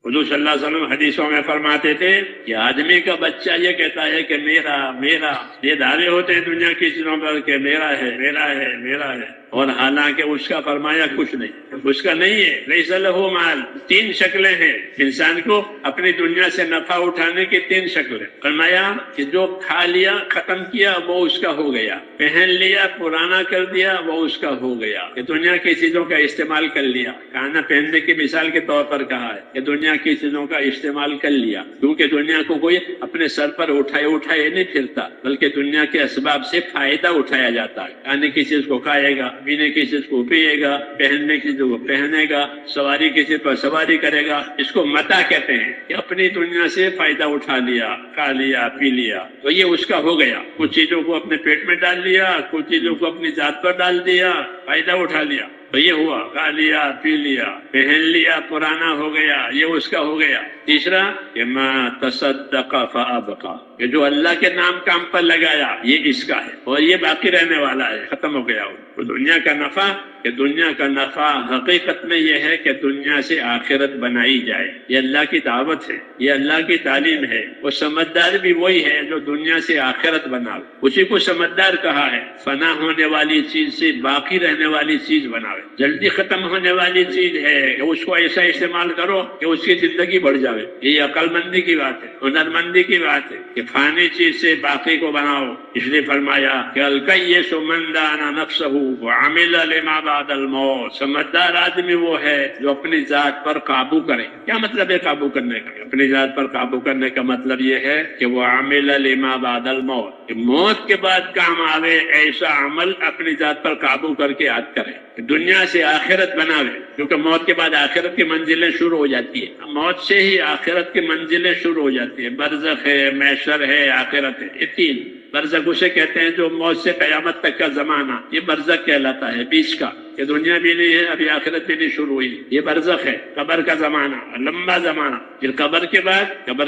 حضور صلی اللہ علیہ وسلم حدیثوں میں فرماتے تھے کہ آدمی کا بچہ یہ کہتا ہے کہ میرا میرا، یہ دعوے ہوتے ہیں دنیا کی چیزوں پر کہ میرا ہے میرا ہے میرا ہے، اور حالانکہ اس کا فرمایا کچھ نہیں، اس کا نہیں ہے۔ لیس لہ مال، تین شکلیں ہیں انسان کو اپنی دنیا سے نفع اٹھانے کی، تین شکلیں۔ فرمایا کہ جو کھا لیا ختم کیا وہ اس کا ہو گیا، پہن لیا پرانا کر دیا وہ اس کا ہو گیا، کہ دنیا کی چیزوں کا استعمال کر لیا۔ کھانا پہننے کی مثال کے طور پر کہا ہے کہ دنیا کی چیزوں کا استعمال کر لیا، کیونکہ دنیا کو کوئی اپنے سر پر اٹھائے نہیں پھرتا، بلکہ دنیا کے اسباب سے فائدہ اٹھایا جاتا ہے۔ کھانے کی چیز کو کھائے گا، پینے کی چیز کو پیے گا، پہننے کی چیز کو پہنے گا، سواری کی چیز پر سواری کرے گا۔ اس کو متاع کہتے ہیں کہ اپنی دنیا سے فائدہ اٹھا لیا، کھا لیا پی لیا، تو یہ اس کا ہو گیا۔ کچھ چیزوں کو اپنے پیٹ میں ڈال لیا، کچھ چیزوں کو اپنی ذات پر ڈال دیا، فائدہ اٹھا لیا، تو یہ ہوا، کھا لیا پی لیا، پہن لیا پرانا ہو گیا، یہ اس کا ہو گیا۔ تیسرا کہ ما تصدق فابقى، کہ جو اللہ کے نام کام پر لگایا یہ اس کا ہے اور یہ باقی رہنے والا ہے، ختم ہو گیا۔ تو دنیا کا نفع، کہ دنیا کا نفع حقیقت میں یہ ہے کہ دنیا سے آخرت بنائی جائے، یہ اللہ کی دعوت ہے، یہ اللہ کی تعلیم ہے۔ وہ سمجھدار بھی وہی ہے جو دنیا سے آخرت بناوے، اسی کو سمجھدار کہا ہے۔ فنا ہونے والی چیز سے باقی رہنے والی چیز بناوے، جلدی ختم ہونے والی چیز ہے کہ اس کو ایسا استعمال کرو کہ اس کی زندگی بڑھ جائے، یہ عقل مندی کی بات ہے، ہنر مندی کی بات ہے کہ فانی چیز سے باقی کو بناؤ۔ اس لیے فرمایا کہ الکیس من دان نفسہ وعمل لما بعد الموت، سمجھدار آدمی وہ ہے جو اپنی ذات پر قابو کرے۔ کیا مطلب ہے قابو کرنے کا؟ اپنی ذات پر قابو کرنے کا مطلب یہ ہے کہ وہ عمل لما بعد الموت، کہ موت کے بعد کام آوے ایسا عمل اپنی ذات پر قابو کر کے یاد کرے، دنیا سے آخرت بناوے، کیونکہ موت کے بعد آخرت کی منزلیں شروع ہو جاتی ہیں۔ موت سے ہی آخرت کی منزلیں شروع ہو جاتی ہیں، برزخ ہے، محشر ہے، آخرت ہے، یہ تین۔ برزخ اسے کہتے ہیں جو موت سے قیامت تک کا زمانہ، یہ برزخ کہلاتا ہے، بیچ کا، کہ دنیا بھی نہیں ہے ابھی آخرت بھی نہیں شروع ہوئی، یہ برزخ ہے۔ قبر کا زمانہ، لمبا زمانہ، پھر قبر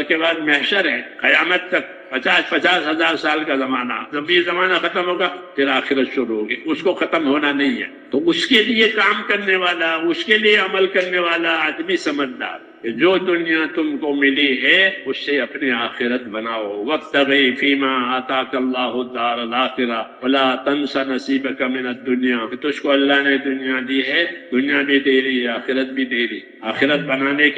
کے بعد محشر ہے، قیامت تک 50 ہزار سال کا زمانہ۔ جب یہ زمانہ ختم ہوگا پھر آخرت شروع ہوگی، اس کو ختم ہونا نہیں ہے۔ تو اس کے لیے کام کرنے والا، اس کے لیے عمل کرنے والا آدمی سمجھدار، جو دنیا تم کو ملی ہے اس سے اپنی آخرت بناؤ۔ وابتغی فیما آتاک اللہ الدار الآخرہ ولا تنس نصیبک من الدنیا، کہ تجھ کو اللہ نے دنیا دی ہے، دنیا بھی تیری، آخرت بھی تیری۔ آخرت بنانے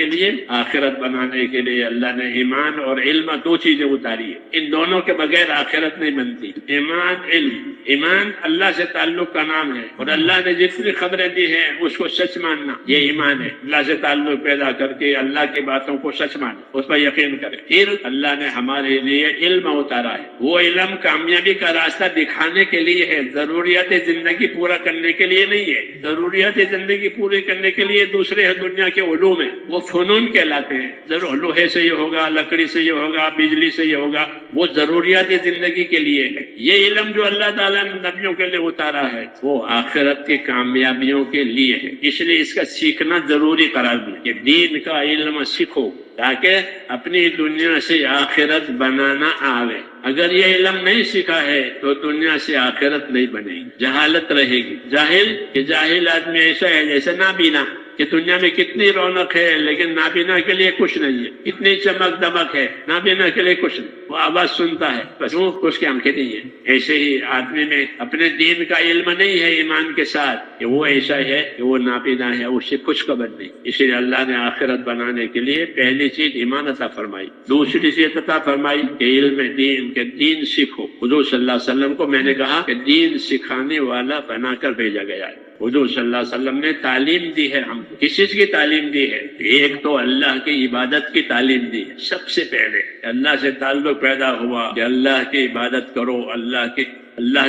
کے لیے اللہ نے ایمان اور علم دو چیزیں اتاری ہے، ان دونوں کے بغیر آخرت نہیں بنتی۔ ایمان، علم۔ ایمان اللہ سے تعلق کا نام ہے، اور اللہ نے جتنی خبریں دی ہیں اس کو سچ ماننا، یہ ایمان ہے۔ اللہ سے تعلق پیدا کر کے اللہ کی باتوں کو سچ مانے، اس پر یقین کرے۔ پھر اللہ نے ہمارے لیے علم اتارا ہے، وہ علم کامیابی کا راستہ دکھانے کے لیے ہے، ضروریات زندگی پورا کرنے کے لیے نہیں ہے۔ ضروریات زندگی پوری کرنے کے لیے دوسرے دنیا کے علوم ہیں، وہ فنون کہلاتے ہیں۔ ضرور لوہے سے یہ ہوگا، لکڑی سے یہ ہوگا، بجلی سے یہ ہوگا، وہ ضروریات زندگی کے لیے ہے۔ یہ علم جو اللہ تعالیٰ نے نبیوں کے لیے اتارا ہے وہ آخرت کی کامیابیوں کے لیے ہے، اس لیے اس کا سیکھنا ضروری قرار دیا کہ دین کا علم سیکھو تاکہ اپنی دنیا سے آخرت بنانا آوے۔ اگر یہ علم نہیں سیکھا ہے تو دنیا سے آخرت نہیں بنے گی، جہالت رہے گی۔ جاہل آدمی ایسا ہے جیسے نابینا، کہ دنیا میں کتنی رونق ہے لیکن نابینا کے لیے کچھ نہیں ہے، کتنی چمک دمک ہے، نابینا کے لیے کچھ نہیں، وہ آواز سنتا ہے بس، اس کی آنکھیں نہیں ہیں۔ ایسے ہی آدمی میں اپنے دین کا علم نہیں ہے ایمان کے ساتھ، کہ وہ ایسا ہے کہ وہ نابینا ہے، اس سے کچھ خبر نہیں۔ اسی لیے اللہ نے آخرت بنانے کے لیے پہلی چیز ایمان عطا فرمائی، دوسری چیز عطا فرمائی کہ علم دین، کہ دین سیکھو۔ حضور صلی اللہ علیہ وسلم کو میں نے کہا کہ دین سکھانے والا بنا کر بھیجا گیا ہے۔ حضور صلی اللہ علیہ وسلم نے تعلیم دی ہے، ہم کو کس چیز کی تعلیم دی ہے؟ ایک تو اللہ کی عبادت کی تعلیم دی ہے، سب سے پہلے اللہ سے تعلق پیدا ہوا کہ اللہ کی عبادت کرو، اللہ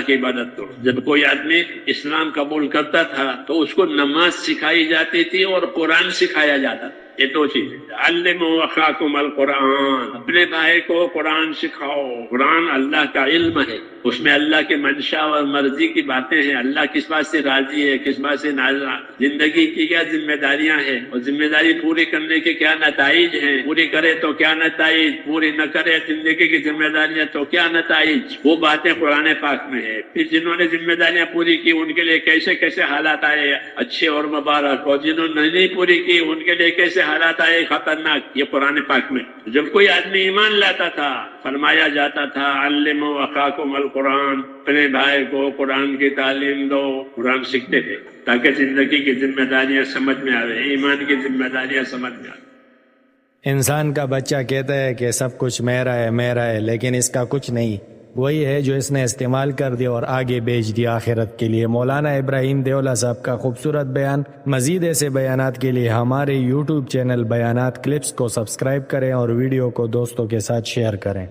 کی عبادت کرو۔ جب کوئی آدمی اسلام قبول کرتا تھا تو اس کو نماز سکھائی جاتی تھی اور قرآن سکھایا جاتا تھا۔ یہ دو چیزیں، علموا اخاکم القرآن، اپنے بھائی کو قرآن سکھاؤ۔ قرآن اللہ کا علم ہے، اس میں اللہ کے منشا اور مرضی کی باتیں ہیں، اللہ کس بات سے راضی ہے، کس بات سے ناراض، زندگی کی کیا ذمہ داریاں ہیں اور ذمہ داری پوری کرنے کے کیا نتائج ہیں، پوری کرے تو کیا نتائج، پوری نہ کرے زندگی کی ذمہ داریاں تو کیا نتائج، وہ باتیں قرآن پاک میں ہے۔ پھر جنہوں نے ذمہ داریاں پوری کی ان کے لیے کیسے کیسے حالات آئے اچھے اور مبارک، اور جنہوں نے نہیں پوری کی ان کے لیے کیسے حالات آئے خطرناک یہ قرآن پاک میں. جب کوئی آدمی ایمان لاتا تھا فرمایا جاتا تھا علموا اخاکم القرآن، اپنے بھائی کو قرآن کی تعلیم دو. قرآن سیکھتے تھے تاکہ زندگی کی ذمہ داریاں سمجھ میں آوے، ایمان کی ذمہ داریاں سمجھ میں آوے. انسان کا بچہ کہتا ہے کہ سب کچھ میرا ہے، لیکن اس کا کچھ نہیں، وہی ہے جو اس نے استعمال کر دیا اور آگے بیچ دیا آخرت کے لیے. مولانا ابراہیم دیولہ صاحب کا خوبصورت بیان. مزید ایسے بیانات کے لیے ہمارے یوٹیوب چینل بیانات کلپس کو سبسکرائب کریں اور ویڈیو کو دوستوں کے ساتھ شیئر کریں.